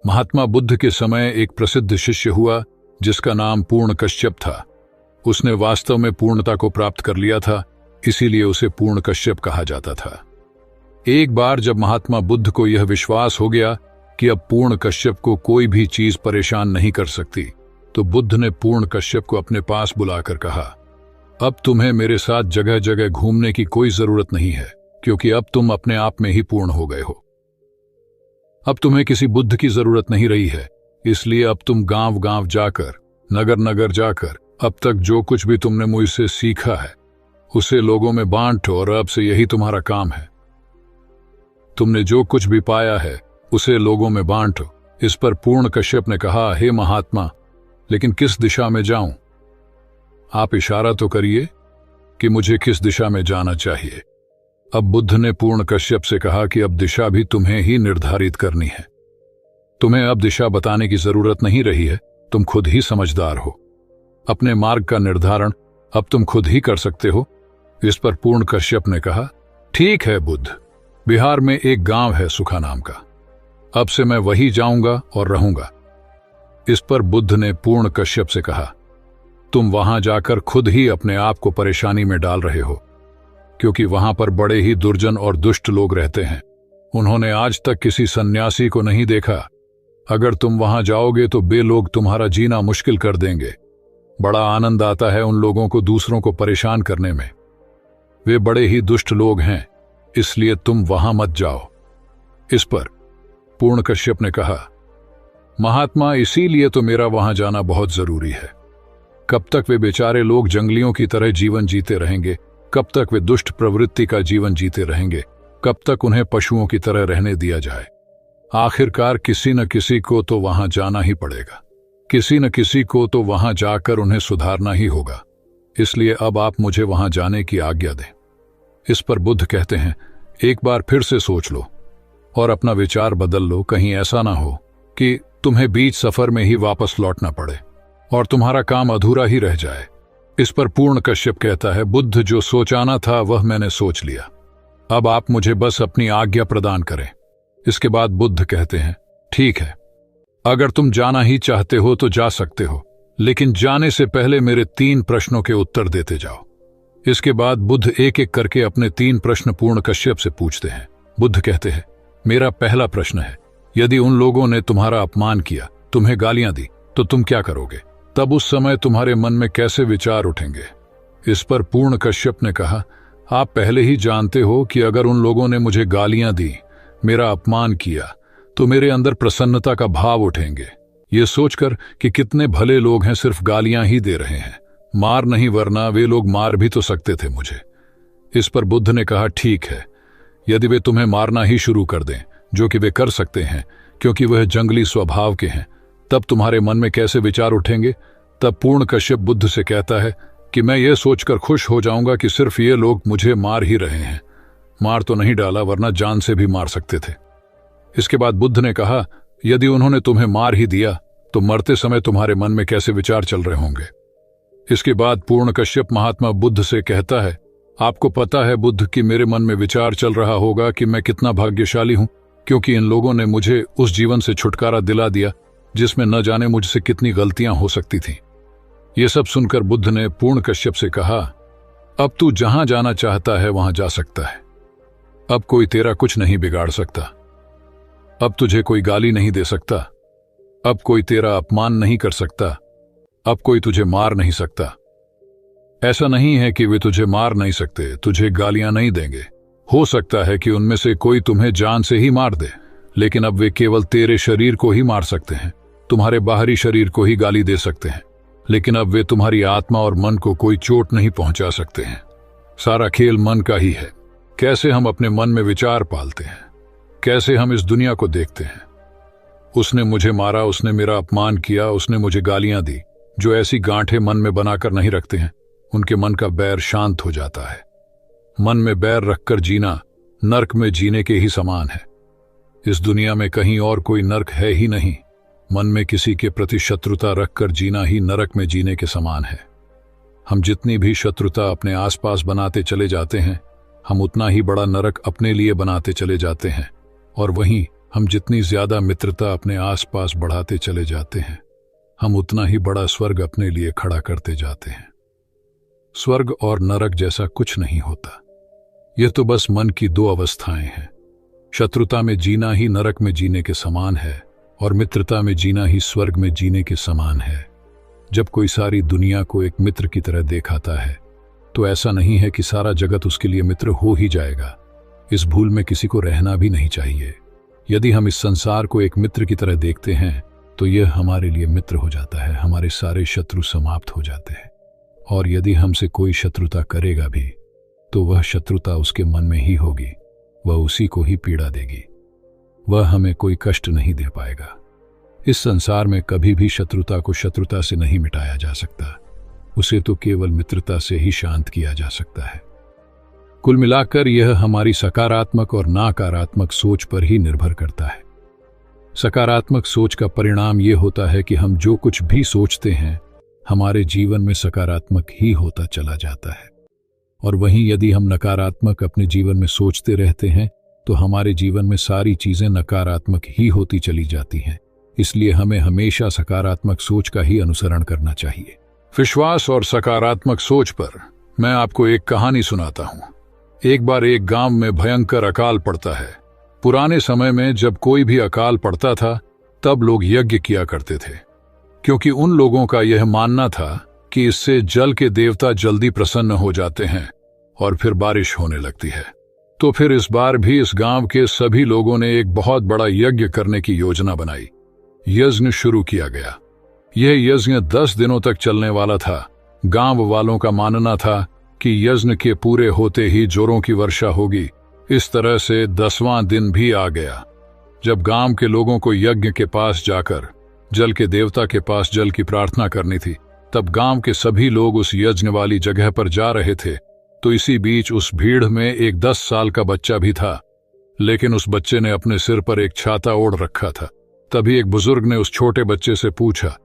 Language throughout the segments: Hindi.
महात्मा बुद्ध के समय एक प्रसिद्ध शिष्य हुआ जिसका नाम पूर्ण कश्यप था। उसने वास्तव में पूर्णता को प्राप्त कर लिया था, इसीलिए उसे पूर्ण कश्यप कहा जाता था। एक बार जब महात्मा बुद्ध को यह विश्वास हो गया कि अब पूर्ण कश्यप को कोई भी चीज परेशान नहीं कर सकती, तो बुद्ध ने पूर्ण कश्यप को अपने पास बुलाकर कहा, अब तुम्हें मेरे साथ जगह जगह घूमने की कोई जरूरत नहीं है, क्योंकि अब तुम अपने आप में ही पूर्ण हो गए हो। अब तुम्हें किसी बुद्ध की जरूरत नहीं रही है, इसलिए अब तुम गांव गांव जाकर, नगर नगर जाकर अब तक जो कुछ भी तुमने मुझसे सीखा है उसे लोगों में बांटो, और अब से यही तुम्हारा काम है। तुमने जो कुछ भी पाया है उसे लोगों में बांटो। इस पर पूर्ण कश्यप ने कहा, हे महात्मा, लेकिन किस दिशा में जाऊं? आप इशारा तो करिए कि मुझे किस दिशा में जाना चाहिए। अब बुद्ध ने पूर्ण कश्यप से कहा कि अब दिशा भी तुम्हें ही निर्धारित करनी है। तुम्हें अब दिशा बताने की जरूरत नहीं रही है, तुम खुद ही समझदार हो। अपने मार्ग का निर्धारण अब तुम खुद ही कर सकते हो। इस पर पूर्ण कश्यप ने कहा, ठीक है बुद्ध, बिहार में एक गांव है सुखा नाम का, अब से मैं वही जाऊंगा और रहूंगा। इस पर बुद्ध ने पूर्ण कश्यप से कहा, तुम वहां जाकर खुद ही अपने आप को परेशानी में डाल रहे हो, क्योंकि वहां पर बड़े ही दुर्जन और दुष्ट लोग रहते हैं। उन्होंने आज तक किसी सन्यासी को नहीं देखा। अगर तुम वहां जाओगे तो वे लोग तुम्हारा जीना मुश्किल कर देंगे। बड़ा आनंद आता है उन लोगों को दूसरों को परेशान करने में। वे बड़े ही दुष्ट लोग हैं, इसलिए तुम वहां मत जाओ। इस पर पूर्ण कश्यप ने कहा, महात्मा, इसीलिए तो मेरा वहां जाना बहुत जरूरी है। कब तक वे बेचारे लोग जंगलियों की तरह जीवन जीते रहेंगे? कब तक वे दुष्ट प्रवृत्ति का जीवन जीते रहेंगे? कब तक उन्हें पशुओं की तरह रहने दिया जाए? आखिरकार किसी न किसी को तो वहां जाना ही पड़ेगा। किसी न किसी को तो वहां जाकर उन्हें सुधारना ही होगा। इसलिए अब आप मुझे वहां जाने की आज्ञा दें। इस पर बुद्ध कहते हैं, एक बार फिर से सोच लो और अपना विचार बदल लो। कहीं ऐसा ना हो कि तुम्हें बीच सफर में ही वापस लौटना पड़े और तुम्हारा काम अधूरा ही रह जाए। इस पर पूर्ण कश्यप कहता है, बुद्ध, जो सोचाना था वह मैंने सोच लिया। अब आप मुझे बस अपनी आज्ञा प्रदान करें। इसके बाद बुद्ध कहते हैं, ठीक है, अगर तुम जाना ही चाहते हो तो जा सकते हो, लेकिन जाने से पहले मेरे 3 प्रश्नों के उत्तर देते जाओ। इसके बाद बुद्ध एक एक करके अपने 3 प्रश्न पूर्ण कश्यप से पूछते हैं। बुद्ध कहते हैं, मेरा पहला प्रश्न है, यदि उन लोगों ने तुम्हारा अपमान किया, तुम्हें गालियां दी, तो तुम क्या करोगे? तब उस समय तुम्हारे मन में कैसे विचार उठेंगे? इस पर पूर्ण कश्यप ने कहा, आप पहले ही जानते हो कि अगर उन लोगों ने मुझे गालियां दी, मेरा अपमान किया, तो मेरे अंदर प्रसन्नता का भाव उठेंगे, ये सोचकर कि कितने भले लोग हैं, सिर्फ गालियां ही दे रहे हैं, मार नहीं, वरना वे लोग मार भी तो सकते थे मुझे। इस पर बुद्ध ने कहा, ठीक है, यदि वे तुम्हें मारना ही शुरू कर दें, जो कि वे कर सकते हैं क्योंकि वह जंगली स्वभाव के हैं, तब तुम्हारे मन में कैसे विचार उठेंगे? तब पूर्ण कश्यप बुद्ध से कहता है कि मैं ये सोचकर खुश हो जाऊंगा कि सिर्फ ये लोग मुझे मार ही रहे हैं, मार तो नहीं डाला, वरना जान से भी मार सकते थे। इसके बाद बुद्ध ने कहा, यदि उन्होंने तुम्हें मार ही दिया तो मरते समय तुम्हारे मन में कैसे विचार चल रहे होंगे? इसके बाद पूर्ण कश्यप महात्मा बुद्ध से कहता है, आपको पता है बुद्ध कि मेरे मन में विचार चल रहा होगा कि मैं कितना भाग्यशाली हूं, क्योंकि इन लोगों ने मुझे उस जीवन से छुटकारा दिला दिया जिसमें न जाने मुझसे कितनी गलतियां हो सकती थीं। ये सब सुनकर बुद्ध ने पूर्ण कश्यप से कहा, अब तू जहां जाना चाहता है वहां जा सकता है। अब कोई तेरा कुछ नहीं बिगाड़ सकता। अब तुझे कोई गाली नहीं दे सकता। अब कोई तेरा अपमान नहीं कर सकता। अब कोई तुझे मार नहीं सकता। ऐसा नहीं है कि वे तुझे मार नहीं सकते, तुझे गालियां नहीं देंगे। हो सकता है कि उनमें से कोई तुम्हें जान से ही मार दे, लेकिन अब वे केवल तेरे शरीर को ही मार सकते हैं, तुम्हारे बाहरी शरीर को ही गाली दे सकते हैं, लेकिन अब वे तुम्हारी आत्मा और मन को कोई चोट नहीं पहुंचा सकते हैं। सारा खेल मन का ही है। कैसे हम अपने मन में विचार पालते हैं, कैसे हम इस दुनिया को देखते हैं। उसने मुझे मारा, उसने मेरा अपमान किया, उसने मुझे गालियां दी। जो ऐसी गांठें मन में बनाकर नहीं रखते हैं, उनके मन का बैर शांत हो जाता है। मन में बैर रखकर जीना नरक में जीने के ही समान है। इस दुनिया में कहीं और कोई नरक है ही नहीं। मन में किसी के प्रति शत्रुता रखकर जीना ही नरक में जीने के समान है। हम जितनी भी शत्रुता अपने आसपास बनाते चले जाते हैं, हम उतना ही बड़ा नरक अपने लिए बनाते चले जाते हैं, और वहीं हम जितनी ज्यादा मित्रता अपने आसपास बढ़ाते चले जाते हैं, हम उतना ही बड़ा स्वर्ग अपने लिए खड़ा करते जाते हैं। स्वर्ग और नरक जैसा कुछ नहीं होता, यह तो बस मन की दो अवस्थाएं हैं। शत्रुता में जीना ही नरक में जीने के समान है और मित्रता में जीना ही स्वर्ग में जीने के समान है। जब कोई सारी दुनिया को एक मित्र की तरह देखाता है तो ऐसा नहीं है कि सारा जगत उसके लिए मित्र हो ही जाएगा। इस भूल में किसी को रहना भी नहीं चाहिए। यदि हम इस संसार को एक मित्र की तरह देखते हैं तो यह हमारे लिए मित्र हो जाता है, हमारे सारे शत्रु समाप्त हो जाते हैं। और यदि हमसे कोई शत्रुता करेगा भी तो वह शत्रुता उसके मन में ही होगी, वह उसी को ही पीड़ा देगी, वह हमें कोई कष्ट नहीं दे पाएगा। इस संसार में कभी भी शत्रुता को शत्रुता से नहीं मिटाया जा सकता, उसे तो केवल मित्रता से ही शांत किया जा सकता है। कुल मिलाकर यह हमारी सकारात्मक और नकारात्मक सोच पर ही निर्भर करता है। सकारात्मक सोच का परिणाम यह होता है कि हम जो कुछ भी सोचते हैं हमारे जीवन में सकारात्मक ही होता चला जाता है, और वहीं यदि हम नकारात्मक अपने जीवन में सोचते रहते हैं तो हमारे जीवन में सारी चीजें नकारात्मक ही होती चली जाती हैं। इसलिए हमें हमेशा सकारात्मक सोच का ही अनुसरण करना चाहिए। विश्वास और सकारात्मक सोच पर मैं आपको एक कहानी सुनाता हूँ। एक बार एक गांव में भयंकर अकाल पड़ता है। पुराने समय में जब कोई भी अकाल पड़ता था तब लोग यज्ञ किया करते थे, क्योंकि उन लोगों का यह मानना था कि इससे जल के देवता जल्दी प्रसन्न हो जाते हैं और फिर बारिश होने लगती है। तो फिर इस बार भी इस गांव के सभी लोगों ने एक बहुत बड़ा यज्ञ करने की योजना बनाई। यज्ञ शुरू किया गया। यह यज्ञ 10 दिनों तक चलने वाला था। गांव वालों का मानना था कि यज्ञ के पूरे होते ही जोरों की वर्षा होगी। इस तरह से 10वां दिन भी आ गया। जब गांव के लोगों को यज्ञ के पास जाकर जल के देवता के पास जल की प्रार्थना करनी थी, तब गांव के सभी लोग उस यज्ञ वाली जगह पर जा रहे थे। तो इसी बीच उस भीड़ में एक 10 साल का बच्चा भी था, लेकिन उस बच्चे ने अपने सिर पर एक छाता ओढ़ रखा था। तभी एक बुजुर्ग ने उस छोटे बच्चे से पूछा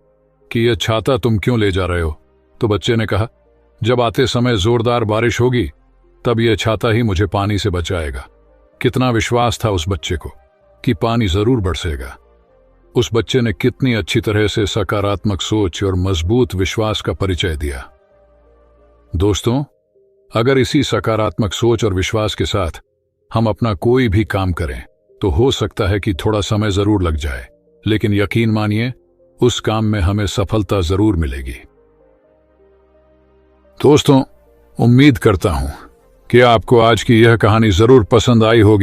कि यह छाता तुम क्यों ले जा रहे हो? तो बच्चे ने कहा, जब आते समय जोरदार बारिश होगी तब यह छाता ही मुझे पानी से बचाएगा। कितना विश्वास था उस बच्चे को कि पानी जरूर बरसेगा। उस बच्चे ने कितनी अच्छी तरह से सकारात्मक सोच और मजबूत विश्वास का परिचय दिया। दोस्तों, अगर इसी सकारात्मक सोच और विश्वास के साथ हम अपना कोई भी काम करें तो हो सकता है कि थोड़ा समय जरूर लग जाए, लेकिन यकीन मानिए उस काम में हमें सफलता जरूर मिलेगी। दोस्तों, उम्मीद करता हूं कि आपको आज की यह कहानी जरूर पसंद आई होगी।